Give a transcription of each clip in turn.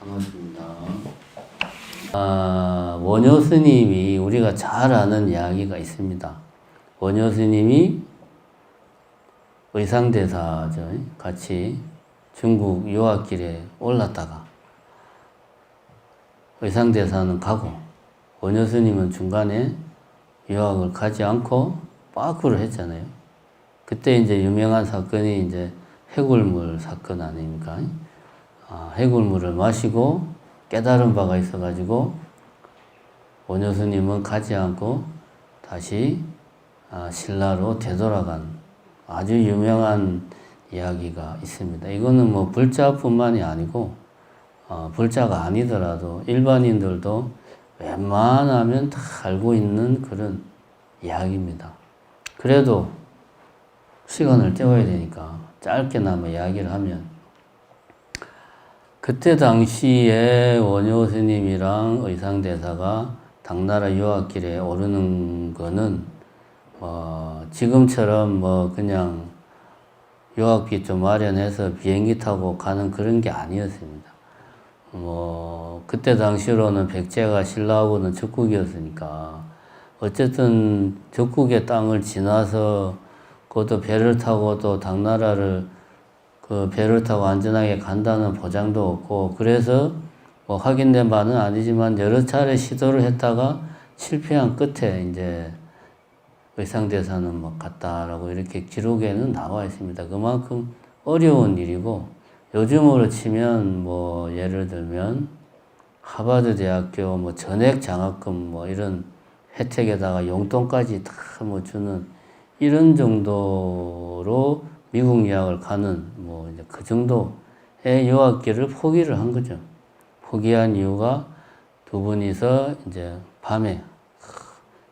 반갑습니다. 원효 스님이 우리가 잘 아는 이야기가 있습니다. 원효 스님이 의상대사죠. 같이 중국 유학길에 올랐다가 의상대사는 가고 원효 스님은 중간에 유학을 가지 않고 빠꾸를 했잖아요. 그때 이제 유명한 사건이 이제 해골물 사건 아닙니까? 해골물을 마시고 깨달은 바가 있어가지고 원효 스님은 가지 않고 다시 신라로 되돌아간 아주 유명한 이야기가 있습니다. 이거는 뭐 불자뿐만이 아니고 불자가 아니더라도 일반인들도 웬만하면 다 알고 있는 그런 이야기입니다. 그래도 시간을 때워야 되니까 짧게나마 이야기를 하면, 그때 당시에 원효 스님이랑 의상대사가 당나라 유학길에 오르는 거는 지금처럼 그냥 유학비 좀 마련해서 비행기 타고 가는 그런 게 아니었습니다. 그때 당시로는 백제가 신라하고는 적국이었으니까 어쨌든 적국의 땅을 지나서 그것도 배를 타고 또 당나라를 그 배를 타고 안전하게 간다는 보장도 없고, 그래서 확인된 바는 아니지만 여러 차례 시도를 했다가 실패한 끝에 이제 의상대사는 갔다라고 이렇게 기록에는 나와 있습니다. 그만큼 어려운 일이고, 요즘으로 치면 예를 들면 하버드 대학교 전액 장학금 이런 혜택에다가 용돈까지 다 주는 이런 정도로 미국 유학을 가는 이제 그 정도의 유학길을 포기를 한 거죠. 포기한 이유가 두 분이서 이제 밤에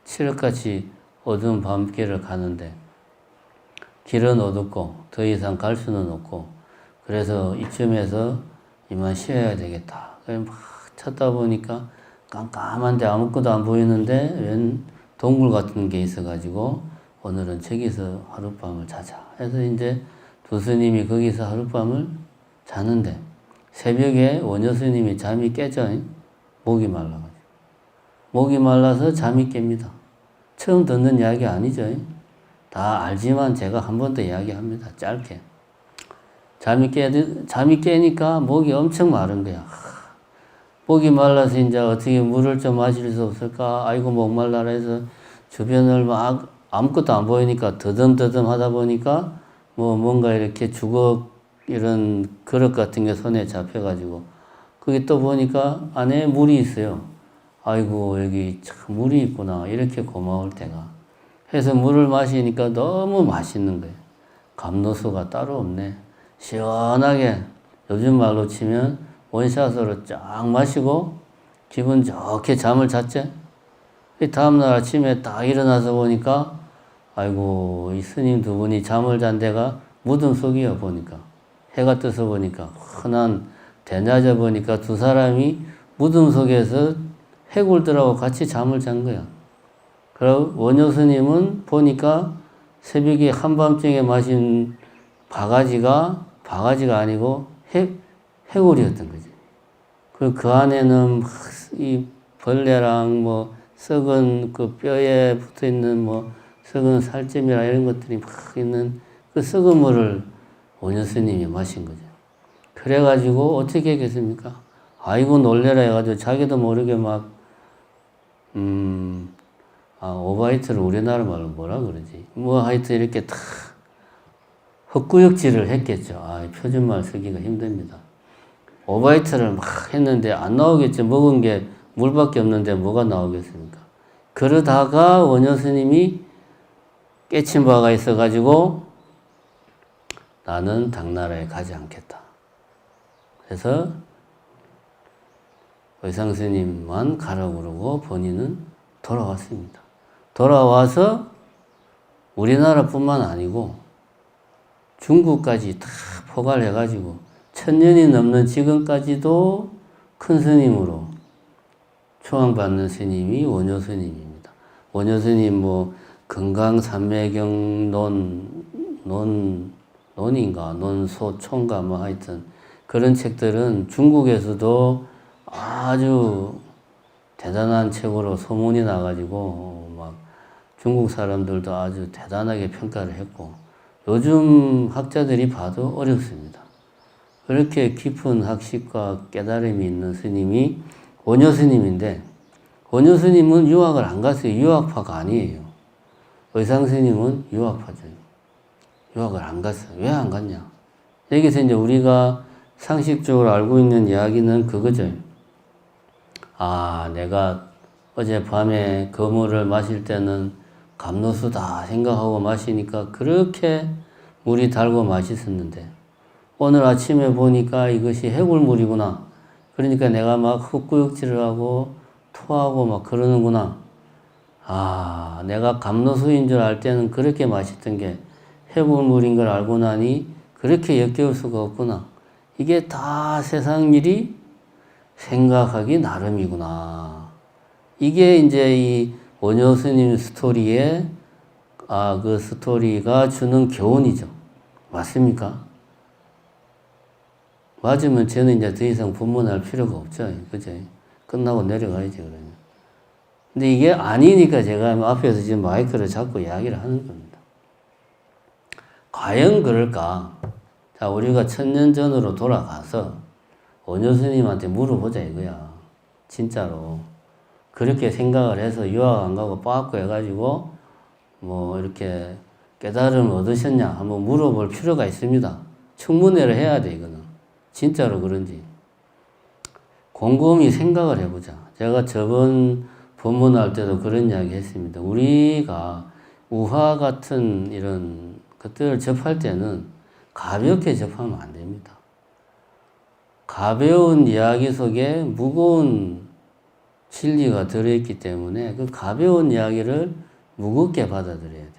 칠흑같이 어두운 밤길을 가는데 길은 어둡고 더 이상 갈 수는 없고, 그래서 이쯤에서 이만 쉬어야 되겠다. 막 찾다 보니까 깜깜한데 아무것도 안 보이는데 웬 동굴 같은 게 있어가지고 오늘은 저기서 하룻밤을 자자 해서 이제 두 스님이 거기서 하룻밤을 자는데, 새벽에 원효 스님이 잠이 깨져. 목이 말라가지고. 목이 말라서 잠이 깹니다. 처음 듣는 이야기 아니죠. 다 알지만 제가 한 번 더 이야기합니다. 짧게. 잠이 깨니까 목이 엄청 마른 거야. 목이 말라서 이제 어떻게 물을 좀 마실 수 없을까? 아이고 목 말라라 해서 주변을 막 아무것도 안 보이니까 더듬더듬 하다 보니까 뭔가 이렇게 주걱 이런 그릇 같은 게 손에 잡혀가지고 거기 또 보니까 안에 물이 있어요. 아이고 여기 참 물이 있구나, 이렇게 고마울 때가 해서 물을 마시니까 너무 맛있는 거예요. 감로수가 따로 없네. 시원하게 요즘 말로 치면 원샷으로 쫙 마시고 기분 좋게 잠을 잤지. 다음날 아침에 딱 일어나서 보니까 아이고 이 스님 두 분이 잠을 잔 데가 무덤 속이야. 보니까 해가 떠서 보니까 흔한 대낮에 보니까 두 사람이 무덤 속에서 해골들하고 같이 잠을 잔 거야. 그리고 원효 스님은 보니까 새벽에 한밤중에 마신 바가지가 아니고 해골이었던 거지. 그리고 그 안에는 이 벌레랑 썩은 그 뼈에 붙어 있는 썩은 살점이나 이런 것들이 막 있는 그 썩은 물을 원효 스님이 마신 거죠. 그래가지고 어떻게 했겠습니까? 아이고 놀래라 해가지고 자기도 모르게 오바이트를 우리나라 말로 뭐라 그러지? 하여튼 이렇게 다 헛구역질을 했겠죠. 표준말 쓰기가 힘듭니다. 오바이트를 막 했는데 안 나오겠죠. 먹은 게 물밖에 없는데 뭐가 나오겠습니까? 그러다가 원효 스님이 깨친 바가 있어가지고 나는 당나라에 가지 않겠다. 그래서 의상 스님만 가라고 그러고 본인은 돌아왔습니다. 돌아와서 우리나라뿐만 아니고 중국까지 다 포괄해가지고 1000년이 넘는 지금까지도 큰 스님으로 초앙받는 스님이 원효 스님입니다. 원효 스님 금강산매경 논인가 논소총가 하여튼 그런 책들은 중국에서도 아주 대단한 책으로 소문이 나가지고 막 중국 사람들도 아주 대단하게 평가를 했고 요즘 학자들이 봐도 어렵습니다. 그렇게 깊은 학식과 깨달음이 있는 스님이 원효 스님인데 원효 스님은 유학을 안 갔어요. 유학파가 아니에요. 의상 스님은 유학파죠. 유학을 안 갔어요. 왜 안 갔냐? 여기서 이제 우리가 상식적으로 알고 있는 이야기는 그거죠. 아, 내가 어젯밤에 그 물을 마실 때는 감로수다 생각하고 마시니까 그렇게 물이 달고 맛있었는데 오늘 아침에 보니까 이것이 해골물이구나. 그러니까 내가 막 흙구역질을 하고 토하고 막 그러는구나. 아, 내가 감로수인 줄 알 때는 그렇게 맛있던 게 해골물인 걸 알고 나니 그렇게 역겨울 수가 없구나. 이게 다 세상 일이 생각하기 나름이구나. 이게 이제 이 원효 스님 스토리의 그 스토리가 주는 교훈이죠. 맞습니까? 맞으면 저는 이제 더 이상 분문할 필요가 없죠. 그죠? 끝나고 내려가야지, 그러면. 근데 이게 아니니까 제가 앞에서 지금 마이크를 잡고 이야기를 하는 겁니다. 과연 그럴까? 자, 우리가 1000년 전으로 돌아가서 원효 스님한테 물어보자 이거야. 진짜로. 그렇게 생각을 해서 유학 안 가고 빠꾸 해가지고 뭐 이렇게 깨달음을 얻으셨냐 한번 물어볼 필요가 있습니다. 청문회를 해야 돼, 이거는. 진짜로 그런지. 곰곰이 생각을 해보자. 제가 저번 법문할 때도 그런 이야기 했습니다. 우리가 우화 같은 이런 것들을 접할 때는 가볍게 접하면 안 됩니다. 가벼운 이야기 속에 무거운 진리가 들어있기 때문에 그 가벼운 이야기를 무겁게 받아들여야 돼.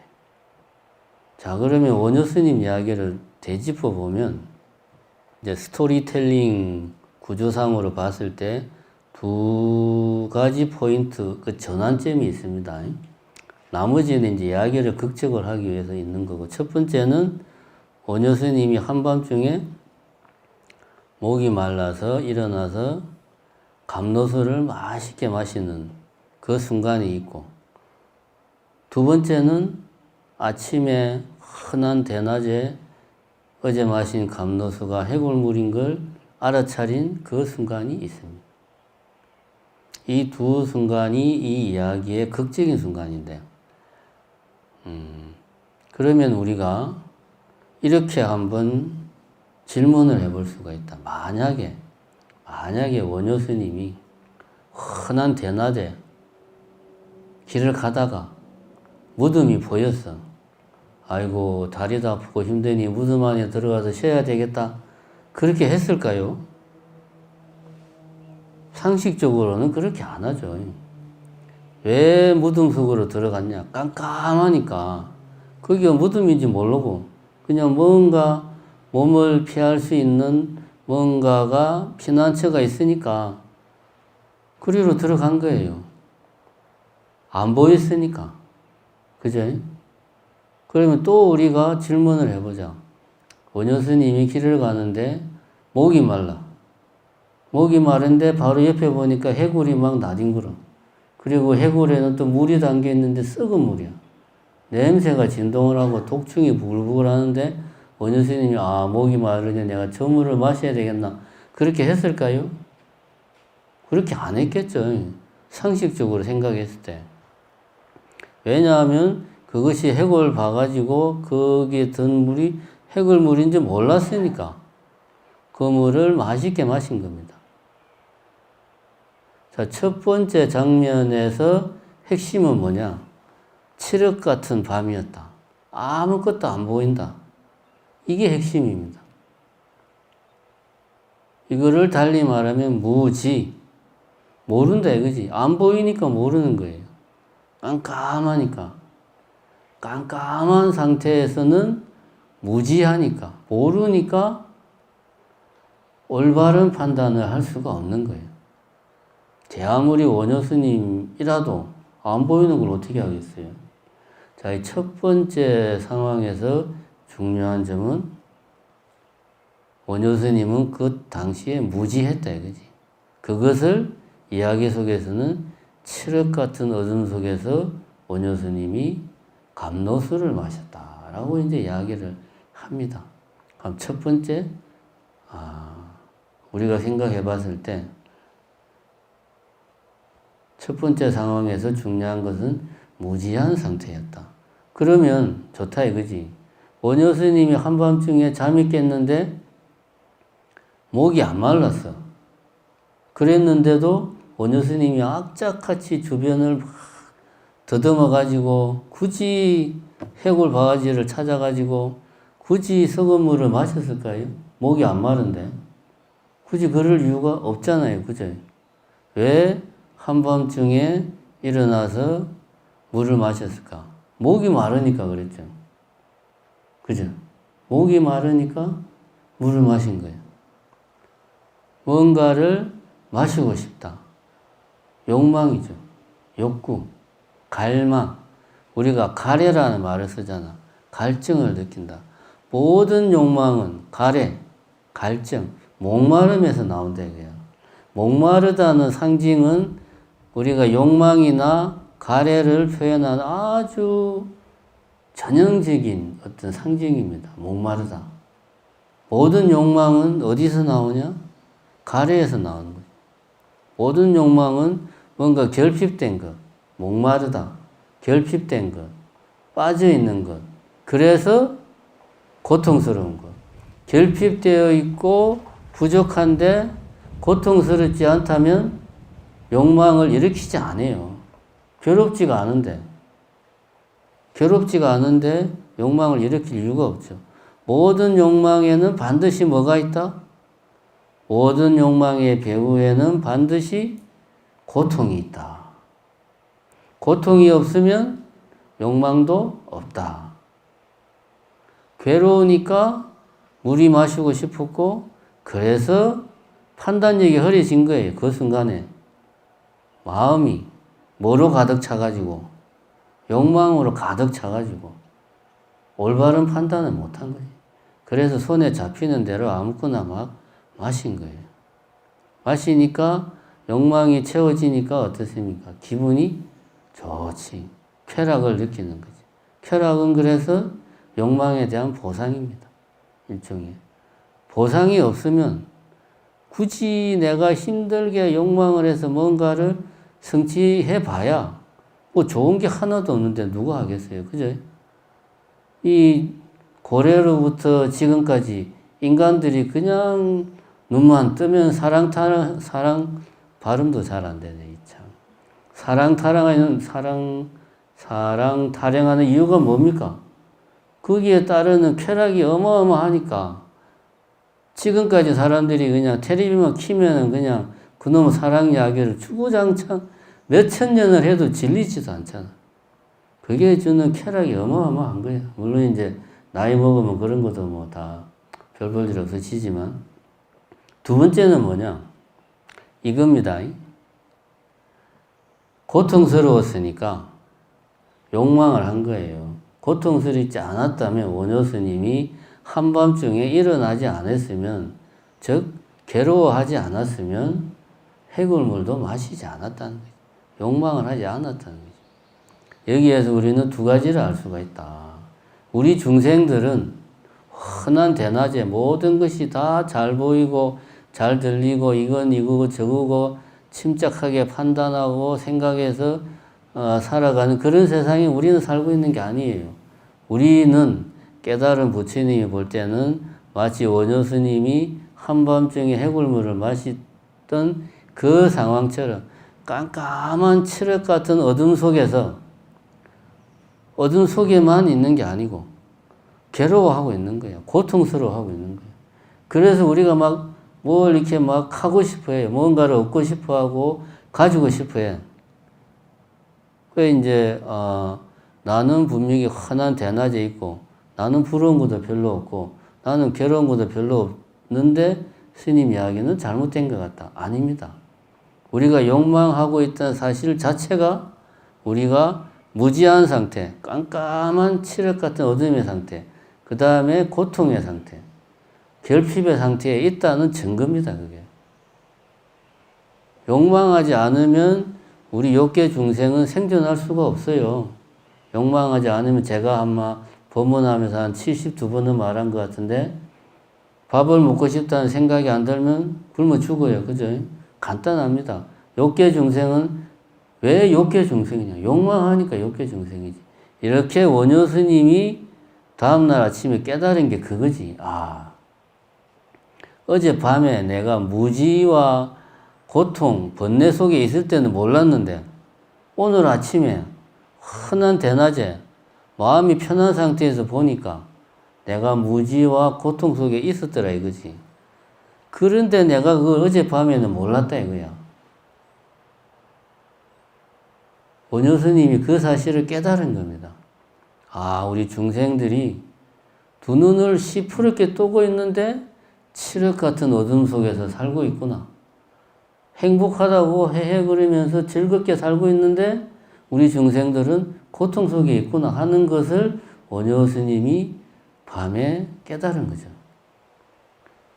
자, 그러면 원효 스님 이야기를 되짚어 보면 이제 스토리텔링 구조상으로 봤을 때 두 가지 포인트, 그 전환점이 있습니다. 나머지는 이제 이야기를 극적을 하기 위해서 있는 거고, 첫 번째는 원효 스님이 한밤중에 목이 말라서 일어나서 감로수를 맛있게 마시는 그 순간이 있고, 두 번째는 아침에 흔한 대낮에 어제 마신 감로수가 해골물인 걸 알아차린 그 순간이 있습니다. 이 두 순간이 이 이야기의 극적인 순간인데, 그러면 우리가 이렇게 한번 질문을 해볼 수가 있다. 만약에 원효 스님이 흔한 대낮에 길을 가다가 무덤이 보였어. 아이고, 다리도 아프고 힘드니 무덤 안에 들어가서 쉬어야 되겠다. 그렇게 했을까요? 상식적으로는 그렇게 안 하죠. 왜 무덤 속으로 들어갔냐? 깜깜하니까. 거기가 무덤인지 모르고 그냥 뭔가 몸을 피할 수 있는 뭔가가 피난처가 있으니까 그리로 들어간 거예요. 안 보였으니까. 그죠? 그러면 또 우리가 질문을 해보자. 원효 스님이 길을 가는데 목이 말라. 목이 마른데 바로 옆에 보니까 해골이 막 나뒹굴어. 그리고 해골에는 또 물이 담겨 있는데 썩은 물이야. 냄새가 진동을 하고 독충이 부글부글 하는데 원효 스님이 목이 마르니 내가 저 물을 마셔야 되겠나. 그렇게 했을까요? 그렇게 안 했겠죠. 상식적으로 생각했을 때. 왜냐하면 그것이 해골 봐가지고 거기에 든 물이 해골물인지 몰랐으니까 그 물을 맛있게 마신 겁니다. 자, 첫 번째 장면에서 핵심은 뭐냐? 칠흑 같은 밤이었다. 아무것도 안 보인다. 이게 핵심입니다. 이거를 달리 말하면 무지. 모른다 이거지. 안 보이니까 모르는 거예요. 깜깜하니까. 깜깜한 상태에서는 무지하니까, 모르니까 올바른 판단을 할 수가 없는 거예요. 아무리 원효 스님이라도 안 보이는 걸 어떻게 하겠어요? 자, 이 첫 번째 상황에서 중요한 점은 원효 스님은 그 당시에 무지했다 이거지. 그것을 이야기 속에서는 칠흑 같은 어둠 속에서 원효 스님이 감로수를 마셨다라고 이제 이야기를 합니다. 그럼 첫 번째, 우리가 생각해 봤을 때 첫 번째 상황에서 중요한 것은 무지한 상태였다. 그러면 좋다 이거지. 원효 스님이 한밤중에 잠이 깼는데 목이 안 말랐어. 그랬는데도 원효 스님이 악착같이 주변을 막 더듬어 굳이 해골 바가지를 찾아가지고 굳이 썩은 물을 마셨을까요? 목이 안 마른데. 굳이 그럴 이유가 없잖아요. 그죠? 왜 한밤중에 일어나서 물을 마셨을까? 목이 마르니까 그랬죠. 그죠? 목이 마르니까 물을 마신 거예요. 뭔가를 마시고 싶다. 욕망이죠. 욕구, 갈망. 우리가 가래라는 말을 쓰잖아. 갈증을 느낀다. 모든 욕망은 가래, 갈증, 목마름에서 나온다 이거야. 목마르다는 상징은 우리가 욕망이나 가래를 표현하는 아주 전형적인 어떤 상징입니다. 목마르다. 모든 욕망은 어디서 나오냐? 가래에서 나오는 거죠. 모든 욕망은 뭔가 결핍된 것, 목마르다, 결핍된 것, 빠져있는 것. 그래서 고통스러운 것. 결핍되어 있고 부족한데 고통스럽지 않다면 욕망을 일으키지 않아요. 괴롭지가 않은데 욕망을 일으킬 이유가 없죠. 모든 욕망에는 반드시 뭐가 있다? 모든 욕망의 배후에는 반드시 고통이 있다. 고통이 없으면 욕망도 없다. 괴로우니까 물이 마시고 싶었고 그래서 판단력이 흐려진 거예요. 그 순간에. 마음이 뭐로 가득 차가지고 욕망으로 가득 차가지고 올바른 판단을 못한 거예요. 그래서 손에 잡히는 대로 아무거나 막 마신 거예요. 마시니까 욕망이 채워지니까 어떻습니까? 기분이 좋지. 쾌락을 느끼는 거지. 쾌락은 그래서 욕망에 대한 보상입니다. 일종의. 보상이 없으면 굳이 내가 힘들게 욕망을 해서 뭔가를 성취해 봐야 뭐 좋은 게 하나도 없는데 누가 하겠어요. 그죠? 이 고래로부터 지금까지 인간들이 그냥 눈만 뜨면 사랑 발음도 잘 안 되네, 참. 사랑 타령하는 이유가 뭡니까? 거기에 따르는 쾌락이 어마어마하니까 지금까지 사람들이 그냥 텔레비만 키면은 그냥 그놈의 사랑 이야기를 주구장창 몇천 년을 해도 질리지도 않잖아. 그게 주는 쾌락이 어마어마한 거야. 물론 이제 나이 먹으면 그런 것도 뭐 다 별 볼 일 없어지지만 두 번째는 뭐냐? 이겁니다. 고통스러웠으니까 욕망을 한 거예요. 고통스럽지 않았다면 원효 스님이 한밤중에 일어나지 않았으면, 즉 괴로워하지 않았으면 해골물도 마시지 않았다는 거죠. 욕망을 하지 않았다는 거죠. 여기에서 우리는 두 가지를 알 수가 있다. 우리 중생들은 흔한 대낮에 모든 것이 다 잘 보이고 잘 들리고 이건 이거고 저거고 침착하게 판단하고 생각해서 살아가는 그런 세상에 우리는 살고 있는 게 아니에요. 우리는 깨달은 부처님이 볼 때는 마치 원효 스님이 한밤중에 해골물을 마시던 그 상황처럼 깜깜한 칠흑 같은 어둠 속에서 어둠 속에만 있는 게 아니고 괴로워하고 있는 거예요. 고통스러워하고 있는 거예요. 그래서 우리가 막 뭘 이렇게 막 하고 싶어 해요. 뭔가를 얻고 싶어 하고 가지고 싶어 해. 그 이제 나는 분명히 환한 대낮에 있고 나는 부러운 것도 별로 없고 나는 괴로운 것도 별로 없는데 스님 이야기는 잘못된 것 같다. 아닙니다. 우리가 욕망하고 있다는 사실 자체가 우리가 무지한 상태, 깜깜한 칠흑 같은 어둠의 상태, 그 다음에 고통의 상태, 결핍의 상태에 있다는 증거입니다, 그게. 욕망하지 않으면 우리 욕계 중생은 생존할 수가 없어요. 욕망하지 않으면 제가 아마 법문하면서 한 72번은 말한 것 같은데 밥을 먹고 싶다는 생각이 안 들면 굶어 죽어요. 그죠? 간단합니다. 욕계 중생은 왜 욕계 중생이냐? 욕망하니까 욕계 중생이지. 이렇게 원효 스님이 다음날 아침에 깨달은 게 그거지. 아, 어젯밤에 내가 무지와 고통, 번뇌 속에 있을 때는 몰랐는데 오늘 아침에 흔한 대낮에 마음이 편한 상태에서 보니까 내가 무지와 고통 속에 있었더라 이거지. 그런데 내가 그걸 어젯밤에는 몰랐다 이거야. 원효 스님이 그 사실을 깨달은 겁니다. 아, 우리 중생들이 두 눈을 시퍼렇게 뜨고 있는데 칠흑 같은 어둠 속에서 살고 있구나. 행복하다고 헤헤거리면서 즐겁게 살고 있는데 우리 중생들은 고통 속에 있구나 하는 것을 원효 스님이 밤에 깨달은 거죠.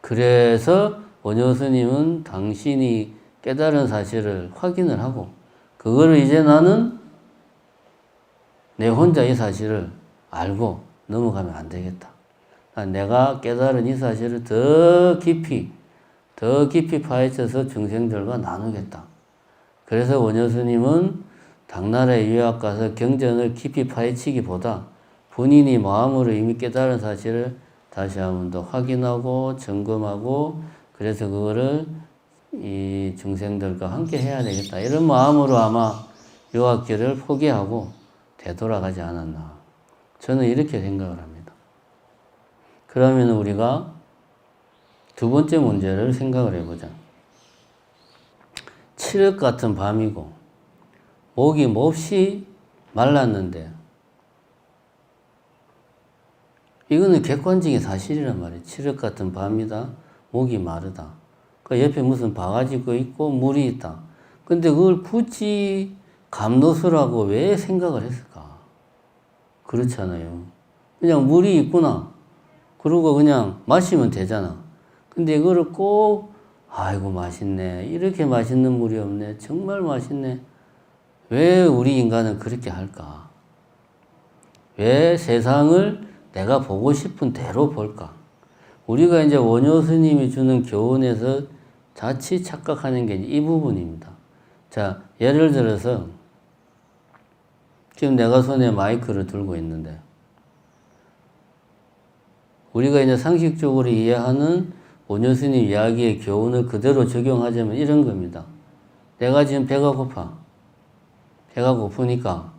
그래서 원효 스님은 당신이 깨달은 사실을 확인을 하고 그거를 이제 나는 내 혼자 이 사실을 알고 넘어가면 안 되겠다. 내가 깨달은 이 사실을 더 깊이 파헤쳐서 중생들과 나누겠다. 그래서 원효 스님은 당나라에 유학 가서 경전을 깊이 파헤치기보다 본인이 마음으로 이미 깨달은 사실을 다시 한 번 더 확인하고 점검하고 그래서 그거를 이 중생들과 함께 해야 되겠다. 이런 마음으로 아마 유학길을 포기하고 되돌아가지 않았나. 저는 이렇게 생각을 합니다. 그러면 우리가 두 번째 문제를 생각을 해보자. 칠흑 같은 밤이고 목이 몹시 말랐는데 이거는 객관적인 사실이란 말이에요. 칠흑 같은 밤이다. 목이 마르다. 그 옆에 무슨 바가지가 있고 물이 있다. 근데 그걸 굳이 감로수라고 왜 생각을 했을까? 그렇잖아요. 그냥 물이 있구나. 그러고 그냥 마시면 되잖아. 근데 이거를 꼭 아이고 맛있네. 이렇게 맛있는 물이 없네. 정말 맛있네. 왜 우리 인간은 그렇게 할까? 왜 세상을 내가 보고 싶은 대로 볼까? 우리가 이제 원효 스님이 주는 교훈에서 자칫 착각하는 게 이 부분입니다. 자, 예를 들어서 지금 내가 손에 마이크를 들고 있는데 우리가 이제 상식적으로 이해하는 원효 스님 이야기의 교훈을 그대로 적용하자면 이런 겁니다. 내가 지금 배가 고파. 배가 고프니까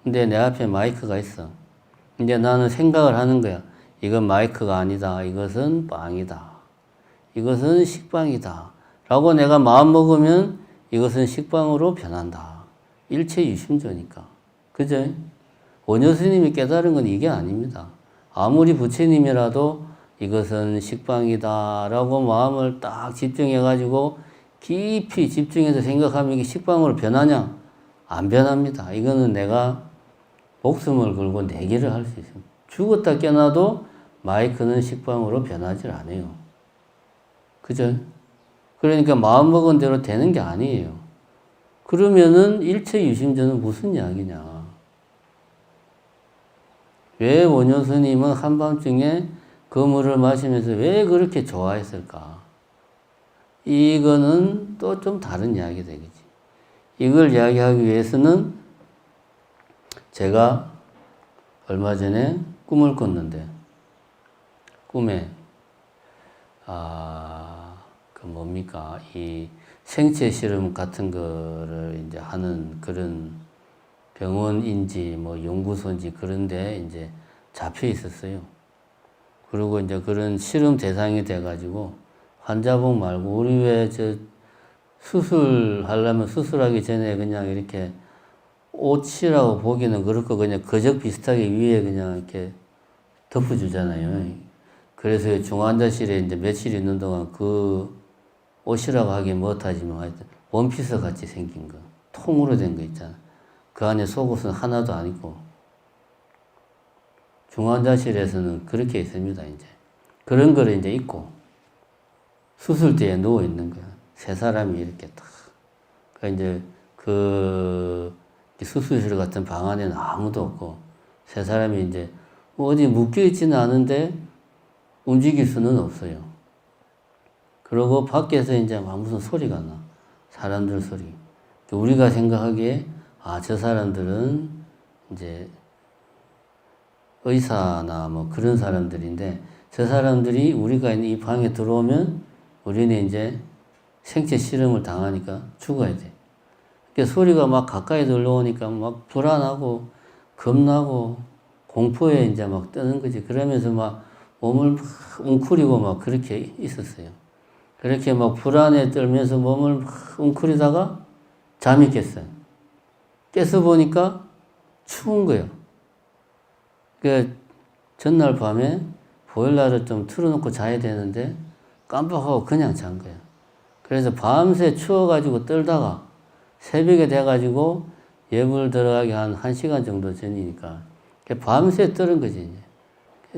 근데 내 앞에 마이크가 있어. 이제 나는 생각을 하는 거야. 이건 마이크가 아니다. 이것은 빵이다. 이것은 식빵이다. 라고 내가 마음 먹으면 이것은 식빵으로 변한다. 일체유심조니까. 그죠? 원효 스님이 깨달은 건 이게 아닙니다. 아무리 부처님이라도 이것은 식빵이다. 라고 마음을 딱 집중해가지고 깊이 집중해서 생각하면 이게 식빵으로 변하냐? 안 변합니다. 이거는 내가 목숨을 걸고 내기를 할 수 있습니다. 죽었다 깨어나도 마이크는 식빵으로 변하지 않아요. 그죠? 그러니까 마음먹은 대로 되는 게 아니에요. 그러면은 일체유심전은 무슨 이야기냐? 왜 원효 스님은 한밤중에 그 물을 마시면서 왜 그렇게 좋아했을까? 이거는 또 좀 다른 이야기 되겠지. 이걸 이야기하기 위해서는 제가 얼마 전에 꿈을 꿨는데 꿈에 그 뭡니까 이 생체 실험 같은 거를 이제 하는 그런 병원인지 뭐 연구소인지 그런데 이제 잡혀 있었어요. 그리고 이제 그런 실험 대상이 돼가지고 환자복 말고 우리 왜 저 수술하려면 수술하기 전에 그냥 이렇게 옷이라고 보기는 그렇고 그냥 거적 비슷하게 위에 그냥 이렇게 덮어주잖아요. 그래서 중환자실에 이제 며칠 있는 동안 그 옷이라고 하긴 못하지만 하여튼 원피스 같이 생긴 거, 통으로 된 거 있잖아. 그 안에 속옷은 하나도 안 입고 중환자실에서는 그렇게 있습니다. 이제 그런 거를 이제 입고 수술대에 누워 있는 거야. 세 사람이 이렇게 딱. 그러니까 이제 그 수술실 같은 방 안에는 아무도 없고 세 사람이 이제 어디 묶여 있지는 않은데 움직일 수는 없어요. 그리고 밖에서 이제 막 무슨 소리가 나. 사람들 소리. 우리가 생각하기에 아, 저 사람들은 이제 의사나 뭐 그런 사람들인데 저 사람들이 우리가 있는 이 방에 들어오면 우리는 이제 생체 실험을 당하니까 죽어야 돼. 그러니까 소리가 막 가까이 들려오니까 막 불안하고 겁나고 공포에 이제 막 뜨는 거지. 그러면서 막 몸을 막 웅크리고 막 그렇게 있었어요. 그렇게 막 불안에 떨면서 몸을 막 웅크리다가 잠이 깼어요. 깨서 보니까 추운 거예요. 그 전날 밤에 보일러를 좀 틀어놓고 자야 되는데 깜빡하고 그냥 잔 거예요. 그래서 밤새 추워가지고 떨다가 새벽에 돼가지고 예불 들어가기 한 1시간 정도 전이니까 밤새 떨은 거지.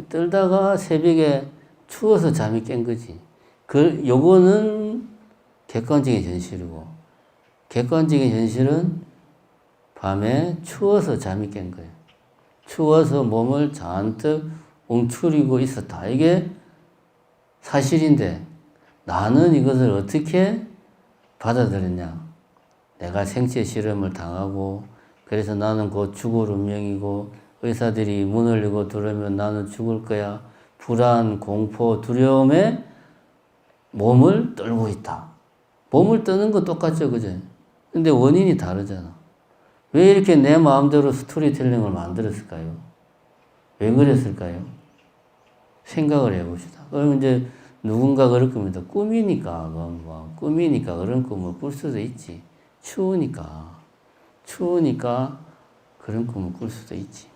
떨다가 새벽에 추워서 잠이 깬 거지. 요거는 객관적인 현실이고 객관적인 현실은 밤에 추워서 잠이 깬 거예요. 추워서 몸을 잔뜩 웅크리고 있었다. 이게 사실인데 나는 이것을 어떻게 받아들였냐. 내가 생체 실험을 당하고 그래서 나는 곧 죽을 운명이고 의사들이 문을 열고 들어오면 나는 죽을 거야. 불안, 공포, 두려움에 몸을 떨고 있다. 몸을 떠는 건 똑같죠, 그죠? 근데 원인이 다르잖아. 왜 이렇게 내 마음대로 스토리텔링을 만들었을까요? 왜 그랬을까요? 생각을 해봅시다. 그럼 이제 누군가 그럴 겁니다. 꿈이니까, 꿈이니까 그런 꿈을 꿀 수도 있지. 추우니까 그런 꿈을 꿀 수도 있지.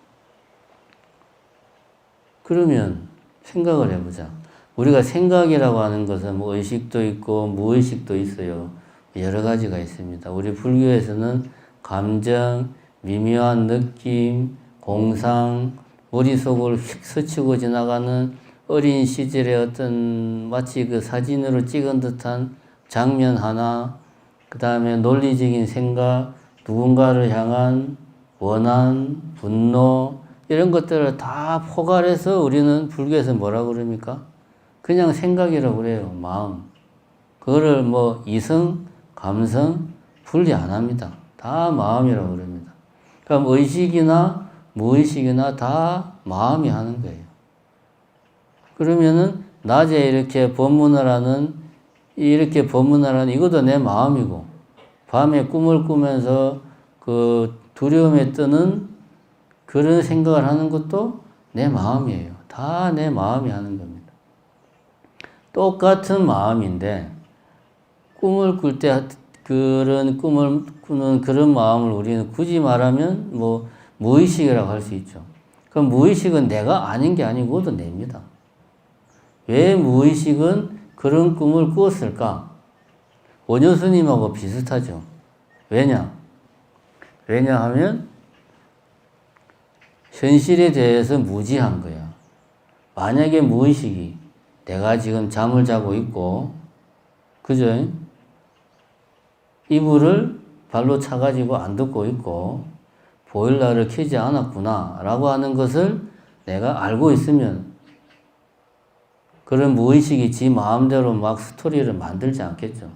그러면 생각을 해보자. 우리가 생각이라고 하는 것은 뭐 의식도 있고 무의식도 있어요. 여러 가지가 있습니다. 우리 불교에서는 감정, 미묘한 느낌, 공상, 머릿속을 휙 스치고 지나가는 어린 시절의 어떤 마치 그 사진으로 찍은 듯한 장면 하나, 그 다음에 논리적인 생각, 누군가를 향한 원한, 분노 이런 것들을 다 포괄해서 우리는 불교에서 뭐라고 그럽니까? 그냥 생각이라고 그래요. 마음. 그거를 뭐 이성, 감성 분리 안 합니다. 다 마음이라고 그럽니다. 그럼 의식이나 무의식이나 다 마음이 하는 거예요. 그러면은 낮에 이렇게 법문을 하는 이것도 내 마음이고 밤에 꿈을 꾸면서 그 두려움에 뜨는 그런 생각을 하는 것도 내 마음이에요. 다 내 마음이 하는 겁니다. 똑같은 마음인데 꿈을 꿀 때 그런 꿈을 꾸는 그런 마음을 우리는 굳이 말하면 뭐 무의식이라고 할 수 있죠. 그럼 무의식은 내가 아닌 게 아니고도 냅니다. 왜 무의식은 그런 꿈을 꾸었을까? 원효 스님하고 비슷하죠. 왜냐하면 현실에 대해서 무지한 거야. 만약에 무의식이 내가 지금 잠을 자고 있고 그죠? 이불을 발로 차가지고 안 덮고 있고 보일러를 켜지 않았구나 라고 하는 것을 내가 알고 있으면 그런 무의식이 지 마음대로 막 스토리를 만들지 않겠죠.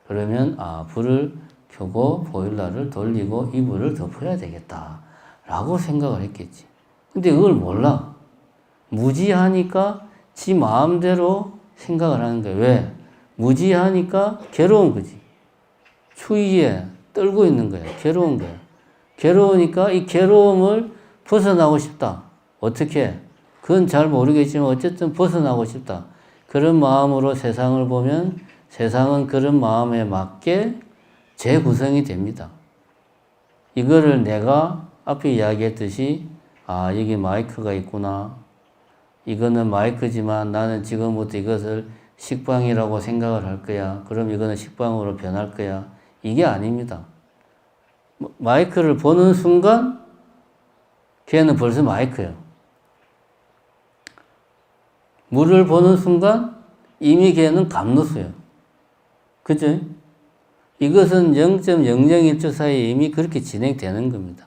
그러면 불을 켜고 보일러를 돌리고 이불을 덮어야 되겠다 라고 생각을 했겠지. 근데 그걸 몰라. 무지하니까 지 마음대로 생각을 하는 거야. 왜? 무지하니까 괴로운 거지. 추위에 떨고 있는 거야. 괴로운 거야. 괴로우니까 이 괴로움을 벗어나고 싶다. 어떻게? 그건 잘 모르겠지만 어쨌든 벗어나고 싶다. 그런 마음으로 세상을 보면 세상은 그런 마음에 맞게 재구성이 됩니다. 이거를 내가 앞에 이야기했듯이 여기 마이크가 있구나. 이거는 마이크지만 나는 지금부터 이것을 식빵이라고 생각을 할 거야. 그럼 이거는 식빵으로 변할 거야. 이게 아닙니다. 마이크를 보는 순간 걔는 벌써 마이크예요. 물을 보는 순간 이미 걔는 감눴어요. 그죠? 이것은 0.001초 사이에 이미 그렇게 진행되는 겁니다.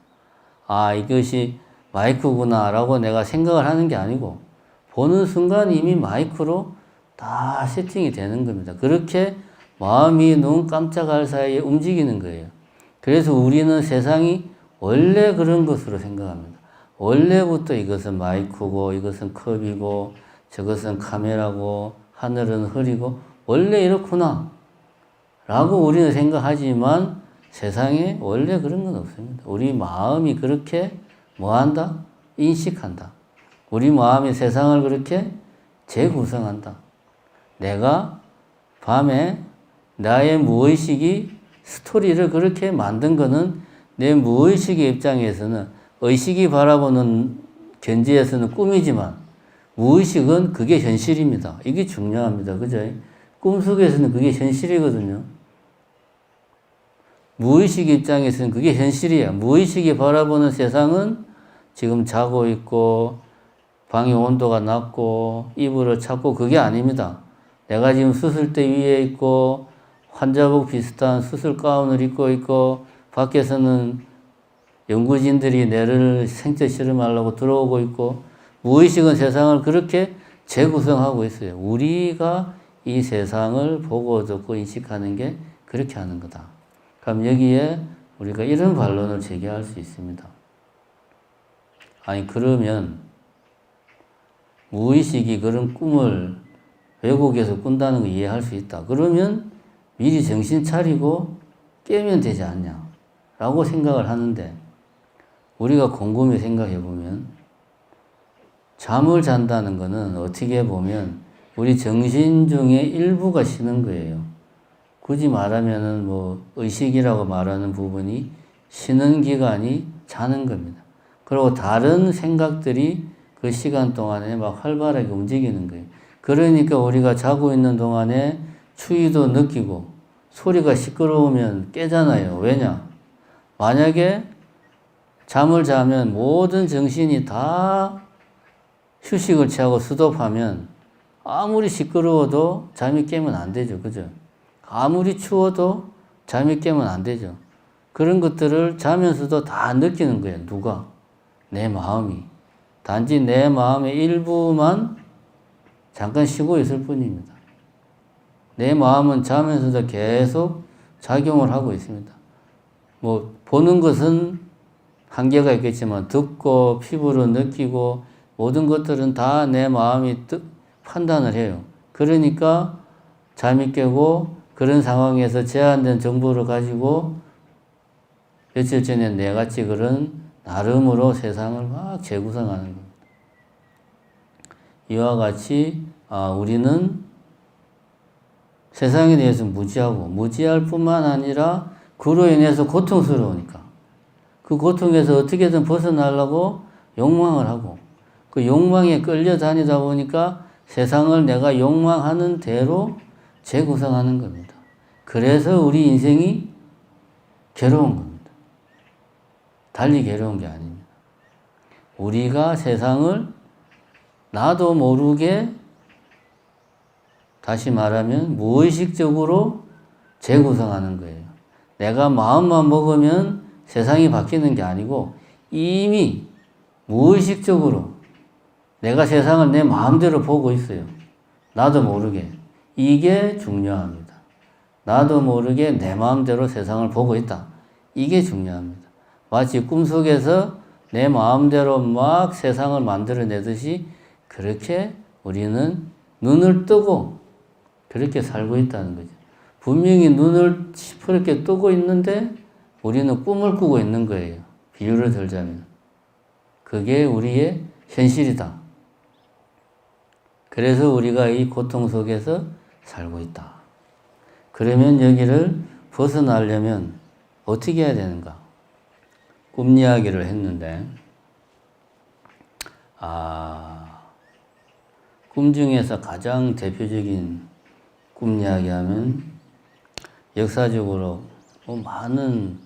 아, 이것이 마이크구나 라고 내가 생각을 하는 게 아니고 보는 순간 이미 마이크로 다 세팅이 되는 겁니다. 그렇게 마음이 눈 깜짝할 사이에 움직이는 거예요. 그래서 우리는 세상이 원래 그런 것으로 생각합니다. 원래부터 이것은 마이크고 이것은 컵이고 저것은 카메라고 하늘은 흐리고 원래 이렇구나 라고 우리는 생각하지만 세상에 원래 그런 건 없습니다. 우리 마음이 그렇게 뭐한다? 인식한다. 우리 마음이 세상을 그렇게 재구성한다. 내가 밤에 나의 무의식이 스토리를 그렇게 만든 거는 내 무의식의 입장에서는 의식이 바라보는 견지에서는 꿈이지만 무의식은 그게 현실입니다. 이게 중요합니다. 그죠? 꿈속에서는 그게 현실이거든요. 무의식 입장에서는 그게 현실이야. 무의식이 바라보는 세상은 지금 자고 있고 방의 온도가 낮고 이불을 찾고 그게 아닙니다. 내가 지금 수술대 위에 있고 환자복 비슷한 수술 가운을 입고 있고 밖에서는 연구진들이 내를 생체 실험하려고 들어오고 있고 무의식은 세상을 그렇게 재구성하고 있어요. 우리가 이 세상을 보고 듣고 인식하는 게 그렇게 하는 거다. 그럼 여기에 우리가 이런 반론을 제기할 수 있습니다. 아니 그러면 무의식이 그런 꿈을 외국에서 꾼다는 거 이해할 수 있다. 그러면 미리 정신 차리고 깨면 되지 않냐 라고 생각을 하는데 우리가 곰곰이 생각해 보면 잠을 잔다는 것은 어떻게 보면 우리 정신 중에 일부가 쉬는 거예요. 굳이 말하면은 뭐 의식이라고 말하는 부분이 쉬는 기간이 자는 겁니다. 그리고 다른 생각들이 그 시간 동안에 막 활발하게 움직이는 거예요. 그러니까 우리가 자고 있는 동안에 추위도 느끼고 소리가 시끄러우면 깨잖아요. 왜냐? 만약에 잠을 자면 모든 정신이 다 휴식을 취하고 스톱하면 아무리 시끄러워도 잠이 깨면 안 되죠. 그죠? 아무리 추워도 잠이 깨면 안 되죠. 그런 것들을 자면서도 다 느끼는 거예요. 누가? 내 마음이. 단지 내 마음의 일부만 잠깐 쉬고 있을 뿐입니다. 내 마음은 자면서도 계속 작용을 하고 있습니다. 뭐 보는 것은 한계가 있겠지만 듣고 피부로 느끼고 모든 것들은 다 내 마음이 판단을 해요. 그러니까 잠이 깨고 그런 상황에서 제한된 정보를 가지고 며칠 전에 내같이 그런 나름으로 세상을 막 재구성하는 겁니다. 이와 같이 우리는 세상에 대해서 무지하고 무지할 뿐만 아니라 그로 인해서 고통스러우니까 그 고통에서 어떻게든 벗어나려고 욕망을 하고 그 욕망에 끌려다니다 보니까 세상을 내가 욕망하는 대로 재구성하는 겁니다. 그래서 우리 인생이 괴로운 겁니다. 달리 괴로운 게 아닙니다. 우리가 세상을 나도 모르게 다시 말하면 무의식적으로 재구성하는 거예요. 내가 마음만 먹으면 세상이 바뀌는 게 아니고 이미 무의식적으로 내가 세상을 내 마음대로 보고 있어요. 나도 모르게. 이게 중요합니다. 나도 모르게 내 마음대로 세상을 보고 있다. 이게 중요합니다. 마치 꿈속에서 내 마음대로 막 세상을 만들어내듯이 그렇게 우리는 눈을 뜨고 그렇게 살고 있다는 거죠. 분명히 눈을 시퍼렇게 뜨고 있는데 우리는 꿈을 꾸고 있는 거예요. 비유를 들자면. 그게 우리의 현실이다. 그래서 우리가 이 고통 속에서 살고 있다. 그러면 여기를 벗어나려면 어떻게 해야 되는가? 꿈 이야기를 했는데 꿈 중에서 가장 대표적인 꿈 이야기하면 역사적으로 많은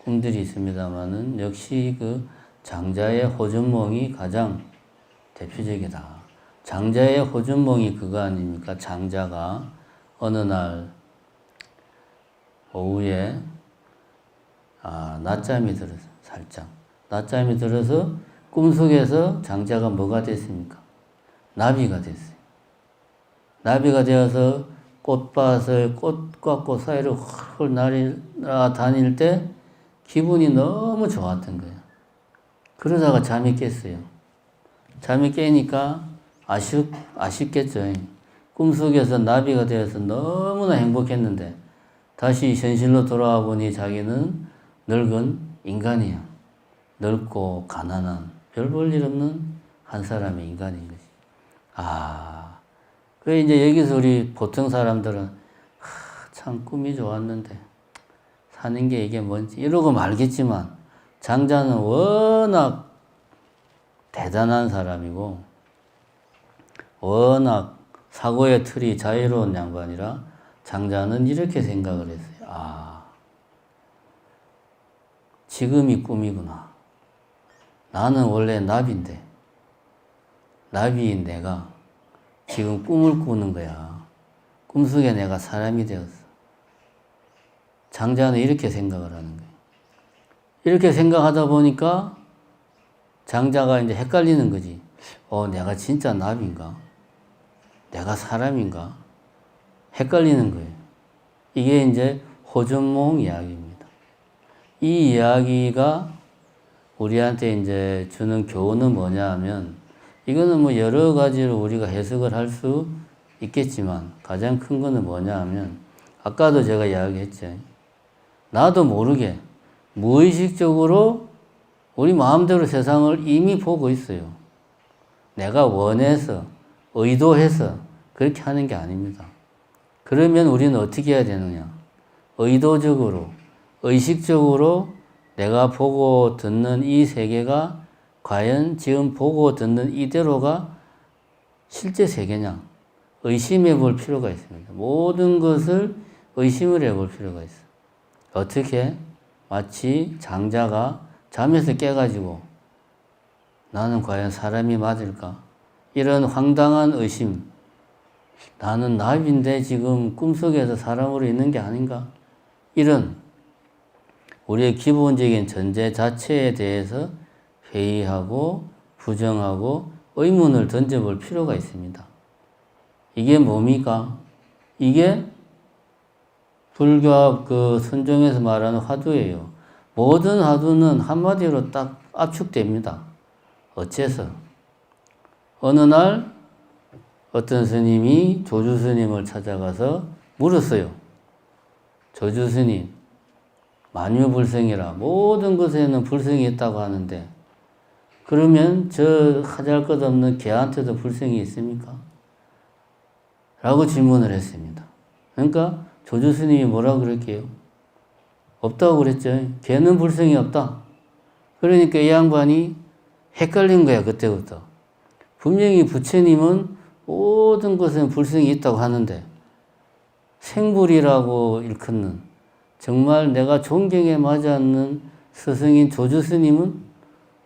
꿈들이 있습니다만은 역시 그 장자의 호전몽이 가장 대표적이다. 장자의 호준몽이 그거 아닙니까? 장자가 어느 날 오후에 낮잠이 들어서 살짝 낮잠이 들어서 꿈속에서 장자가 뭐가 됐습니까? 나비가 됐어요. 나비가 되어서 꽃밭을 꽃과 꽃 사이를 훌훌 날아다닐 때 기분이 너무 좋았던 거예요. 그러다가 잠이 깼어요. 잠이 깨니까 아쉽겠죠. 꿈속에서 나비가 되어서 너무나 행복했는데 다시 현실로 돌아와 보니 자기는 늙은 인간이야. 늙고 가난한 별 볼 일 없는 한 사람의 인간인 거지. 그 이제 여기서 우리 보통 사람들은 참 꿈이 좋았는데 사는 게 이게 뭔지 이러고 말겠지만 장자는 워낙 대단한 사람이고 워낙 사고의 틀이 자유로운 양반이라 장자는 이렇게 생각을 했어요. 지금이 꿈이구나. 나는 원래 나비인데 나비인 내가 지금 꿈을 꾸는 거야. 꿈속에 내가 사람이 되었어. 장자는 이렇게 생각을 하는 거예요. 이렇게 생각하다 보니까 장자가 이제 헷갈리는 거지. 내가 진짜 나비인가? 내가 사람인가? 헷갈리는 거예요. 이게 이제 호전몽 이야기입니다. 이 이야기가 우리한테 이제 주는 교훈은 뭐냐 하면 이거는 뭐 여러 가지로 우리가 해석을 할 수 있겠지만 가장 큰 거는 뭐냐 하면 아까도 제가 이야기했죠. 나도 모르게 무의식적으로 우리 마음대로 세상을 이미 보고 있어요. 내가 원해서 의도해서 그렇게 하는 게 아닙니다. 그러면 우리는 어떻게 해야 되느냐? 의도적으로 의식적으로 내가 보고 듣는 이 세계가 과연 지금 보고 듣는 이대로가 실제 세계냐? 의심해 볼 필요가 있습니다. 모든 것을 의심을 해 볼 필요가 있어요. 어떻게? 마치 장자가 잠에서 깨가지고 나는 과연 사람이 맞을까? 이런 황당한 의심. 나는 나비인데 지금 꿈속에서 사람으로 있는 게 아닌가? 이런 우리의 기본적인 전제 자체에 대해서 회의하고 부정하고 의문을 던져볼 필요가 있습니다. 이게 뭡니까? 이게 불교 그 선종에서 말하는 화두예요. 모든 화두는 한마디로 딱 압축됩니다. 어째서? 어느 날 어떤 스님이 조주 스님을 찾아가서 물었어요. 조주 스님, 만유불생이라 모든 것에는 불생이 있다고 하는데 그러면 저 하잘것없는 개한테도 불생이 있습니까? 라고 질문을 했습니다. 그러니까 조주 스님이 뭐라고 그랬게요? 없다고 그랬죠. 개는 불생이 없다. 그러니까 이 양반이 헷갈린 거야, 그때부터. 분명히 부처님은 모든 것은 불생이 있다고 하는데 생불이라고 일컫는 정말 내가 존경에 맞지 않는 스승인 조주 스님은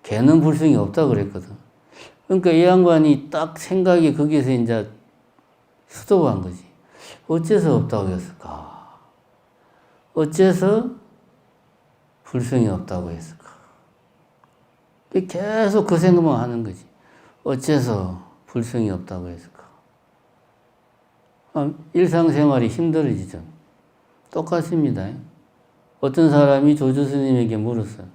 개는 불생이 없다고 그랬거든. 그러니까 이 양반이 딱 생각이 거기서 이제 스톱한 거지. 어째서 없다고 했을까? 어째서 불생이 없다고 했을까? 계속 그 생각만 하는 거지. 어째서 불생이 없다고 했을까? 일상생활이 힘들어지죠. 똑같습니다. 어떤 사람이 조주 스님에게 물었어요.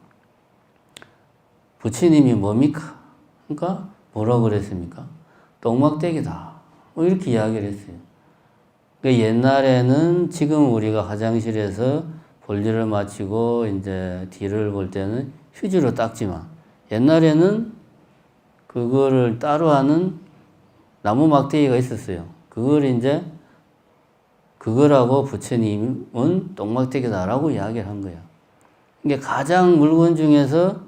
부처님이 뭡니까? 그러니까 뭐라고 그랬습니까? 똥막대기다. 뭐 이렇게 이야기를 했어요. 그러니까 옛날에는 지금 우리가 화장실에서 볼일을 마치고 이제 뒤를 볼 때는 휴지로 닦지만 옛날에는 그거를 따로 하는 나무 막대기가 있었어요. 그걸 이제 그거라고 부처님은 똥막대기다라고 이야기를 한 거예요. 이게 가장 물건 중에서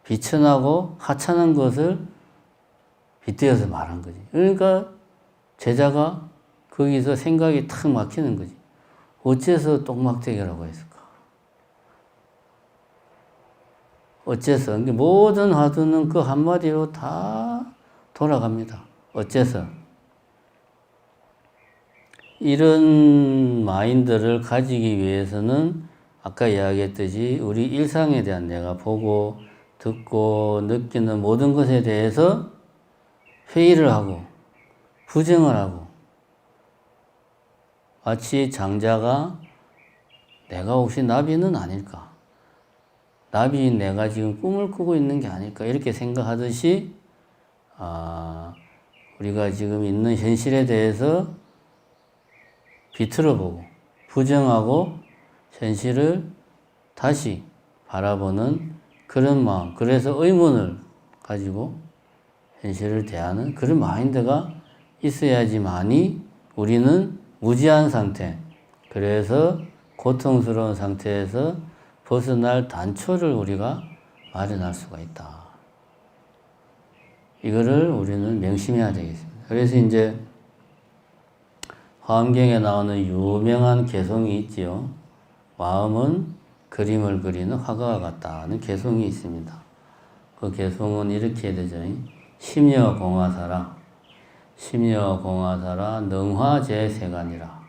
비천하고 하찮은 것을 빗대어서 말한 거지. 그러니까 제자가 거기서 생각이 탁 막히는 거지. 어째서 똥막대기라고 했을까? 어째서? 모든 화두는 그 한마디로 다 돌아갑니다. 어째서? 이런 마인드를 가지기 위해서는 아까 이야기했듯이 우리 일상에 대한 내가 보고 듣고 느끼는 모든 것에 대해서 회의를 하고 부정을 하고 마치 장자가 내가 혹시 나비는 아닐까? 나비인 내가 지금 꿈을 꾸고 있는 게 아닐까? 이렇게 생각하듯이 우리가 지금 있는 현실에 대해서 비틀어보고 부정하고 현실을 다시 바라보는 그런 마음, 그래서 의문을 가지고 현실을 대하는 그런 마인드가 있어야지만이 우리는 무지한 상태, 그래서 고통스러운 상태에서 벗어날 단초를 우리가 마련할 수가 있다. 이거를 우리는 명심해야 되겠습니다. 그래서 이제 화엄경에 나오는 유명한 개송이 있지요. 마음은 그림을 그리는 화가와 같다는 개송이 있습니다. 그 개송은 이렇게 되죠. 심여공화사라 심여공화사라 능화제세간이라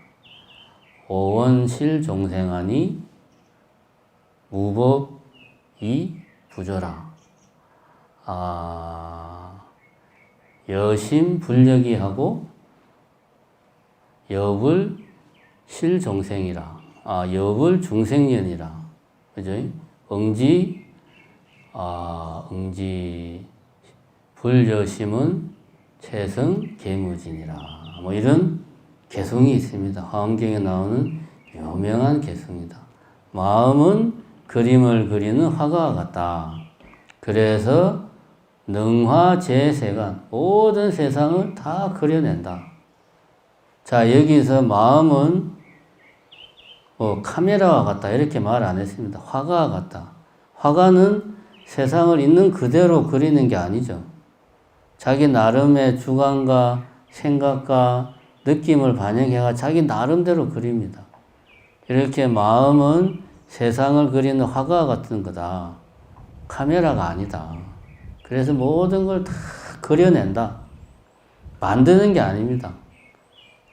오원실종생하니 무법이 부조라. 여심불력이 하고 여불 실종생이라. 여불 중생년이라. 그죠? 응지 불여심은 채성 계무진이라. 뭐 이런 개성이 있습니다. 화엄경에 나오는 유명한 개성이다. 마음은 그림을 그리는 화가와 같다. 그래서 능화제세간 모든 세상을 다 그려낸다. 자, 여기서 마음은 카메라와 같다 이렇게 말 안 했습니다. 화가와 같다. 화가는 세상을 있는 그대로 그리는 게 아니죠. 자기 나름의 주관과 생각과 느낌을 반영해가 자기 나름대로 그립니다. 이렇게 마음은 세상을 그리는 화가와 같은 거다. 카메라가 아니다. 그래서 모든 걸 다 그려낸다. 만드는 게 아닙니다.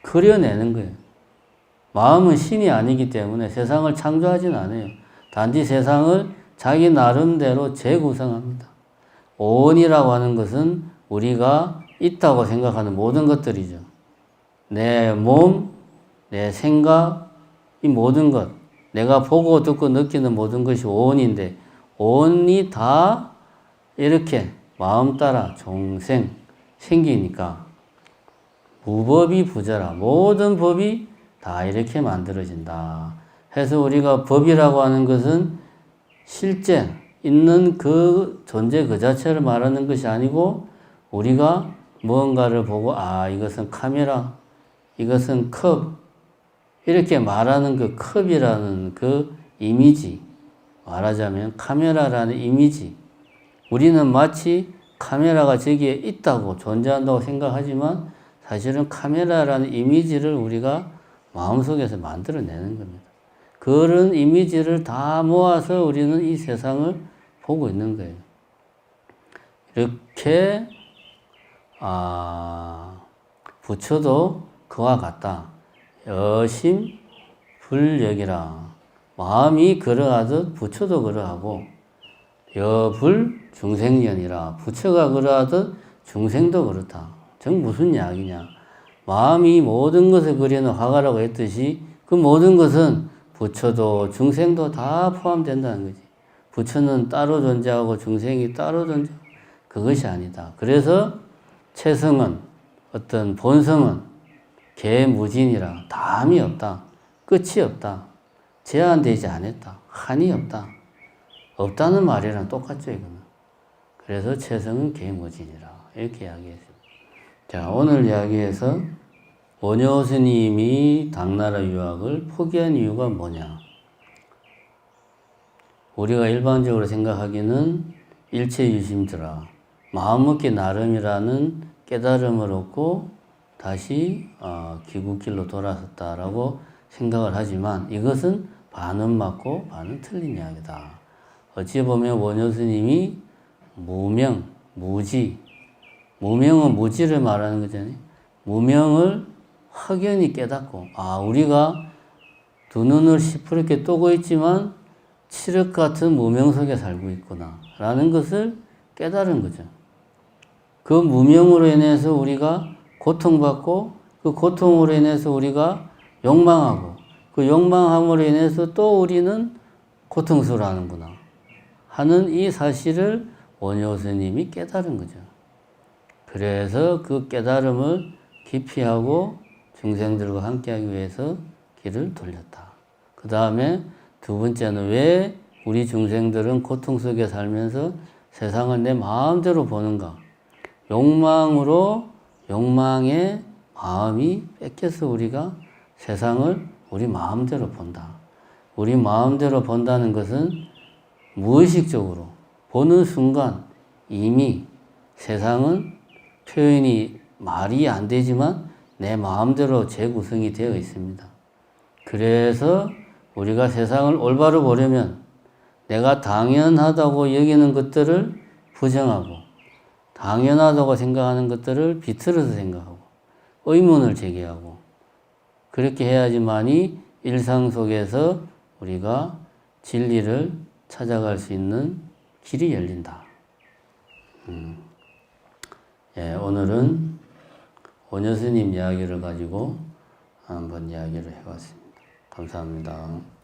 그려내는 거예요. 마음은 신이 아니기 때문에 세상을 창조하진 않아요. 단지 세상을 자기 나름대로 재구성합니다. 오온이라고 하는 것은 우리가 있다고 생각하는 모든 것들이죠. 내 몸, 내 생각, 이 모든 것, 내가 보고 듣고 느끼는 모든 것이 오온인데 오온이 다 이렇게 마음 따라 종생 생기니까 무법이 부자라. 모든 법이 다 이렇게 만들어진다. 해서 우리가 법이라고 하는 것은 실제 있는 그 존재 그 자체를 말하는 것이 아니고 우리가 무언가를 보고 이것은 카메라, 이것은 컵 이렇게 말하는 그 컵이라는 그 이미지, 말하자면 카메라라는 이미지, 우리는 마치 카메라가 저기에 있다고 존재한다고 생각하지만 사실은 카메라라는 이미지를 우리가 마음속에서 만들어내는 겁니다. 그런 이미지를 다 모아서 우리는 이 세상을 보고 있는 거예요. 이렇게 부처도 그와 같다. 여심불력이라. 마음이 그러하듯 부처도 그러하고 여불 중생년이라. 부처가 그러하듯 중생도 그렇다. 정 무슨 이야기냐. 마음이 모든 것을 그리는 화가라고 했듯이 그 모든 것은 부처도 중생도 다 포함된다는 거지. 부처는 따로 존재하고 중생이 따로 존재하고 그것이 아니다. 그래서 체성은 어떤 본성은 개무진이라. 다함이 없다. 끝이 없다. 제한되지 않았다. 한이 없다. 없다는 말이랑 똑같죠, 이거는. 그래서 체성은 개무진이라. 이렇게 이야기했습니다. 자, 오늘 이야기에서 원효 스님이 당나라 유학을 포기한 이유가 뭐냐? 우리가 일반적으로 생각하기는 일체유심더라. 마음먹기 나름이라는 깨달음을 얻고 다시 기국길로 돌아섰다라고 생각을 하지만 이것은 반은 맞고 반은 틀린 이야기다. 어찌 보면 원효 스님이 무명, 무지, 무명은 무지를 말하는 거잖아요. 무명을 확연히 깨닫고, 우리가 두 눈을 시퍼렇게 뜨고 있지만 칠흑 같은 무명 속에 살고 있구나 라는 것을 깨달은 거죠. 그 무명으로 인해서 우리가 고통받고, 그 고통으로 인해서 우리가 욕망하고, 그 욕망함으로 인해서 또 우리는 고통스러워하는구나 하는 이 사실을 원효 스님이 깨달은 거죠. 그래서 그 깨달음을 기피하고 중생들과 함께하기 위해서 길을 돌렸다. 그 다음에 두 번째는 왜 우리 중생들은 고통 속에 살면서 세상을 내 마음대로 보는가? 욕망에 마음이 뺏겨서 우리가 세상을 우리 마음대로 본다. 우리 마음대로 본다는 것은 무의식적으로 보는 순간 이미 세상은 표현이 말이 안 되지만 내 마음대로 재구성이 되어 있습니다. 그래서 우리가 세상을 올바로 보려면 내가 당연하다고 여기는 것들을 부정하고 당연하다고 생각하는 것들을 비틀어서 생각하고 의문을 제기하고 그렇게 해야지만이 일상 속에서 우리가 진리를 찾아갈 수 있는 길이 열린다. 오늘은 원효 스님 이야기를 가지고 한번 이야기를 해봤습니다. 감사합니다.